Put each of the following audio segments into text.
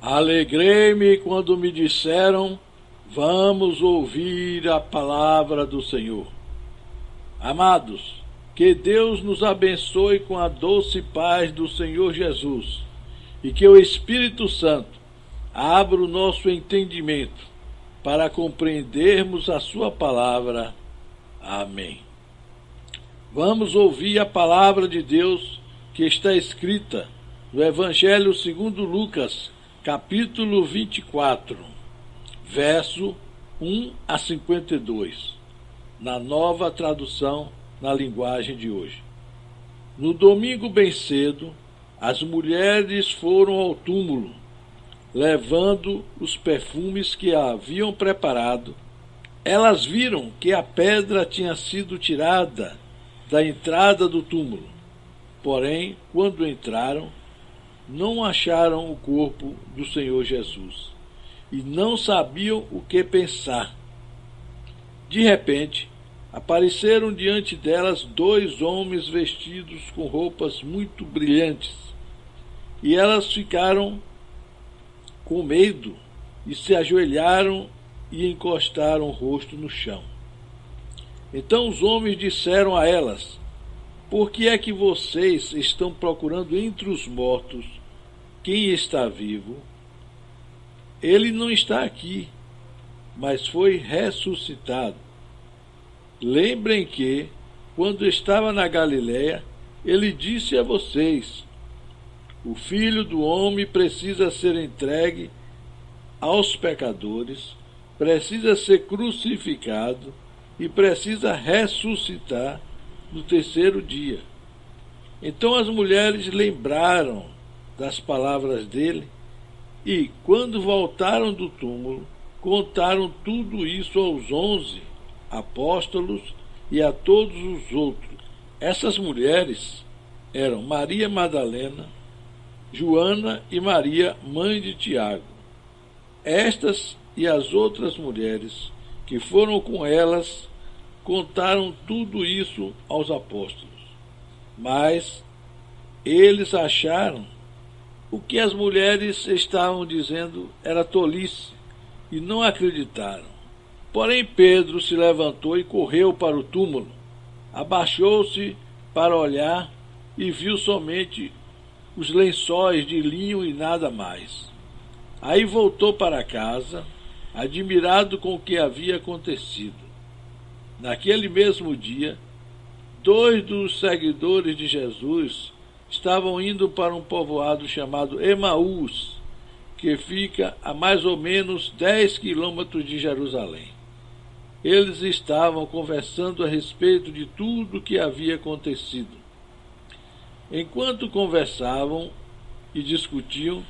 Alegrei-me quando me disseram: vamos ouvir a palavra do Senhor. Amados, que Deus nos abençoe com a doce paz do Senhor Jesus e que o Espírito Santo abra o nosso entendimento para compreendermos a sua palavra. Amém. Vamos ouvir a palavra de Deus que está escrita no Evangelho segundo Lucas, capítulo 24, verso 1 a 52, na nova tradução na linguagem de hoje. No domingo bem cedo, as mulheres foram ao túmulo, levando os perfumes que haviam preparado. Elas viram que a pedra tinha sido tirada da entrada do túmulo. Porém, quando entraram, não acharam o corpo do Senhor Jesus e não sabiam o que pensar. De repente, apareceram diante delas 2 homens vestidos com roupas muito brilhantes, e elas ficaram com medo e se ajoelharam e encostaram o rosto no chão. Então os homens disseram a elas: por que é que vocês estão procurando entre os mortos quem está vivo? Ele não está aqui, mas foi ressuscitado. Lembrem que, quando estava na Galiléia, ele disse a vocês: o Filho do Homem precisa ser entregue aos pecadores, precisa ser crucificado e precisa ressuscitar no 3º dia. Então as mulheres lembraram das palavras dele e, quando voltaram do túmulo, contaram tudo isso aos 11 apóstolos e a todos os outros. Essas mulheres eram Maria Madalena, Joana e Maria, mãe de Tiago. Estas e as outras mulheres que foram com elas contaram tudo isso aos apóstolos. Mas eles acharam o que as mulheres estavam dizendo era tolice e não acreditaram. Porém Pedro se levantou e correu para o túmulo, abaixou-se para olhar e viu somente os lençóis de linho e nada mais. Aí voltou para casa, admirado com o que havia acontecido. Naquele mesmo dia, 2 dos seguidores de Jesus estavam indo para um povoado chamado Emaús, que fica a mais ou menos 10 quilômetros de Jerusalém. Eles estavam conversando a respeito de tudo o que havia acontecido. Enquanto conversavam e discutiam,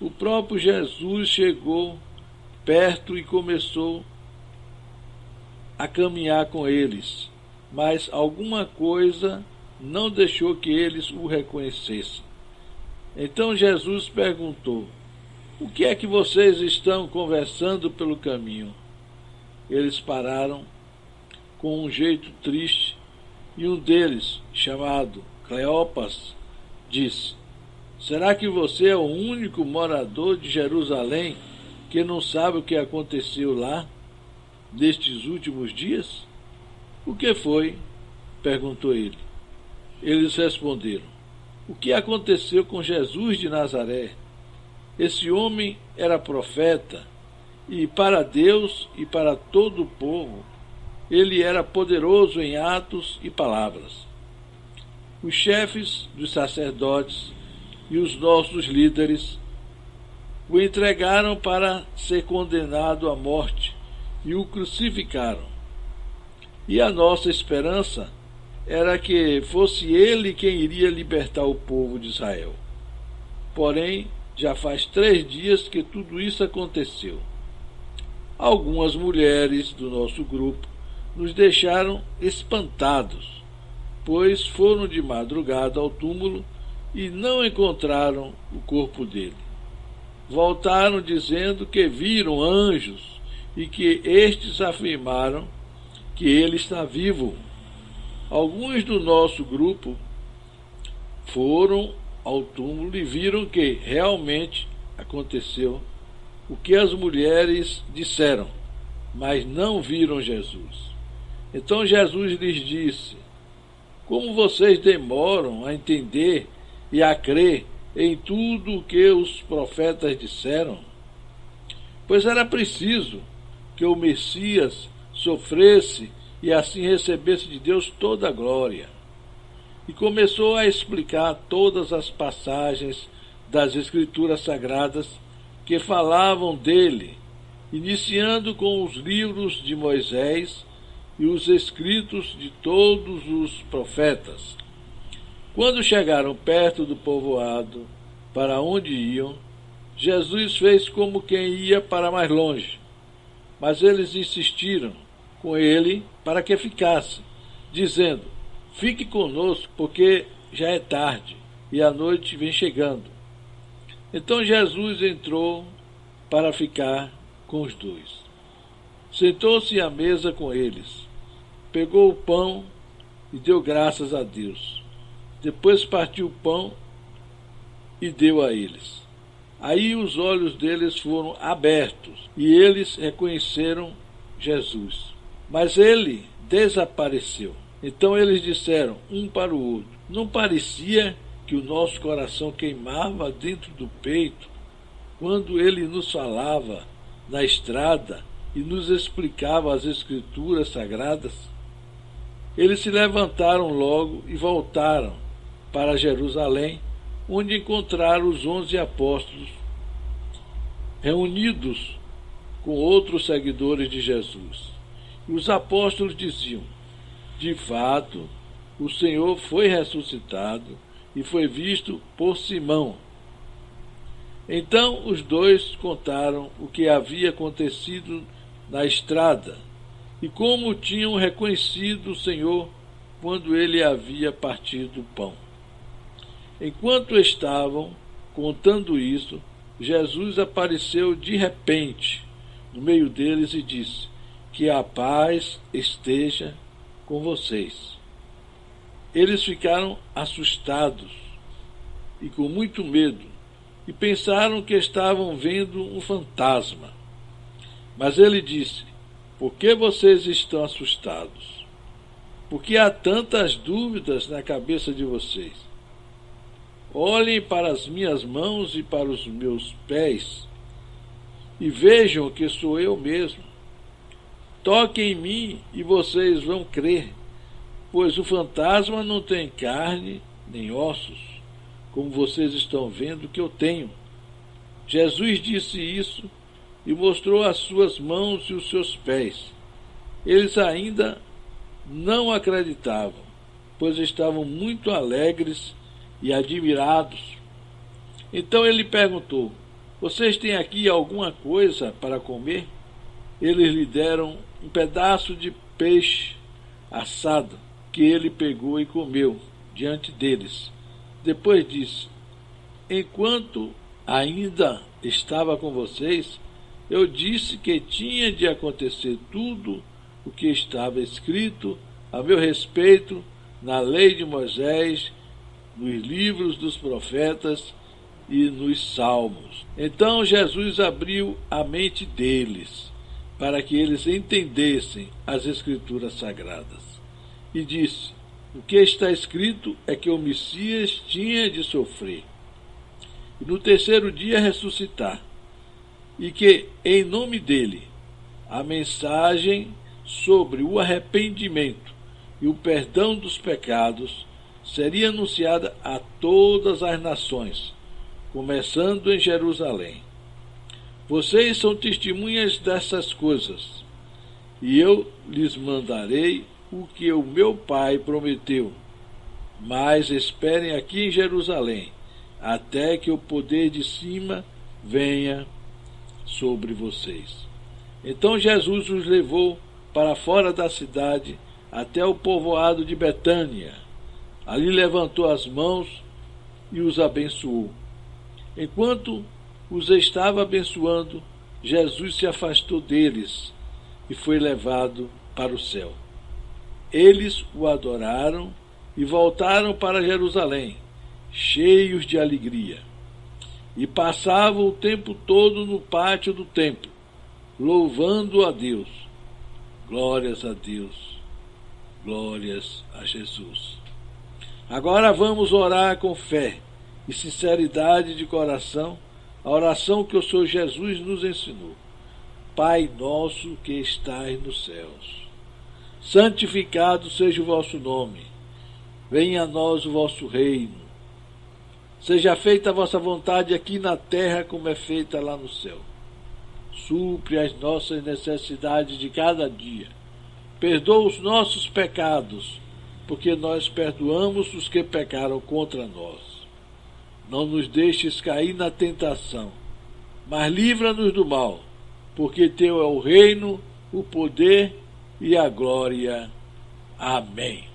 o próprio Jesus chegou perto e começou a caminhar com eles, mas alguma coisa não deixou que eles o reconhecessem. Então Jesus perguntou: o que é que vocês estão conversando pelo caminho? Eles pararam com um jeito triste e um deles, chamado Cleopas, disse: será que você é o único morador de Jerusalém que não sabe o que aconteceu lá nestes últimos dias? O que foi? Perguntou ele. Eles responderam: o que aconteceu com Jesus de Nazaré? Esse homem era profeta, e para Deus e para todo o povo ele era poderoso em atos e palavras. Os chefes dos sacerdotes e os nossos líderes o entregaram para ser condenado à morte e o crucificaram. E a nossa esperança era que fosse ele quem iria libertar o povo de Israel. Porém, já faz 3 dias que tudo isso aconteceu. Algumas mulheres do nosso grupo nos deixaram espantados, pois foram de madrugada ao túmulo e não encontraram o corpo dele. Voltaram dizendo que viram anjos e que estes afirmaram que ele está vivo. Alguns do nosso grupo foram ao túmulo e viram que realmente aconteceu o que as mulheres disseram, mas não viram Jesus. Então Jesus lhes disse: como vocês demoram a entender e a crer em tudo o que os profetas disseram? Pois era preciso que o Messias sofresse e assim recebesse de Deus toda a glória. E começou a explicar todas as passagens das Escrituras Sagradas que falavam dele, iniciando com os livros de Moisés e os escritos de todos os profetas. Quando chegaram perto do povoado para onde iam, Jesus fez como quem ia para mais longe, mas eles insistiram com ele para que ficasse, dizendo: fique conosco, porque já é tarde e a noite vem chegando. Então Jesus entrou para ficar com os dois. Sentou-se à mesa com eles, pegou o pão e deu graças a Deus. Depois partiu o pão e deu a eles. Aí os olhos deles foram abertos e eles reconheceram Jesus. Mas ele desapareceu. Então eles disseram um para o outro: não parecia que o nosso coração queimava dentro do peito quando ele nos falava na estrada e nos explicava as Escrituras Sagradas? Eles se levantaram logo e voltaram para Jerusalém, onde encontraram os 11 apóstolos reunidos com outros seguidores de Jesus. E os apóstolos diziam: de fato, o Senhor foi ressuscitado e foi visto por Simão. Então os dois contaram o que havia acontecido na estrada e como tinham reconhecido o Senhor quando ele havia partido o pão. Enquanto estavam contando isso, Jesus apareceu de repente no meio deles e disse: que a paz esteja com vocês. Eles ficaram assustados e com muito medo e pensaram que estavam vendo um fantasma. Mas ele disse: por que vocês estão assustados? Por que há tantas dúvidas na cabeça de vocês? Olhem para as minhas mãos e para os meus pés e vejam que sou eu mesmo. Toquem em mim e vocês vão crer, pois o fantasma não tem carne nem ossos, como vocês estão vendo que eu tenho. Jesus disse isso e mostrou as suas mãos e os seus pés. Eles ainda não acreditavam, pois estavam muito alegres e admirados. Então ele perguntou: vocês têm aqui alguma coisa para comer? Eles lhe deram um pedaço de peixe assado, que ele pegou e comeu diante deles. Depois disse: enquanto ainda estava com vocês, eu disse que tinha de acontecer tudo o que estava escrito a meu respeito na lei de Moisés, nos livros dos profetas e nos salmos. Então Jesus abriu a mente deles, para que eles entendessem as Escrituras Sagradas. E disse: o que está escrito é que o Messias tinha de sofrer, e no terceiro dia ressuscitar, e que, em nome dele, a mensagem sobre o arrependimento e o perdão dos pecados seria anunciada a todas as nações, começando em Jerusalém. Vocês são testemunhas dessas coisas, e eu lhes mandarei o que o meu Pai prometeu. Mas esperem aqui em Jerusalém, até que o poder de cima venha sobre vocês. Então Jesus os levou para fora da cidade, até o povoado de Betânia. Ali levantou as mãos e os abençoou. Enquanto os estava abençoando, Jesus se afastou deles e foi levado para o céu. Eles o adoraram e voltaram para Jerusalém, cheios de alegria. e passavam o tempo todo no pátio do templo, louvando a Deus. Glórias a Deus, glórias a Jesus. Agora vamos orar com fé e sinceridade de coração, a oração que o Senhor Jesus nos ensinou. Pai nosso que estais nos céus, santificado seja o vosso nome, venha a nós o vosso reino, seja feita a vossa vontade aqui na terra como é feita lá no céu. Supre as nossas necessidades de cada dia, perdoa os nossos pecados, porque nós perdoamos os que pecaram contra nós. Não nos deixes cair na tentação, mas livra-nos do mal, porque teu é o reino, o poder e a glória. Amém.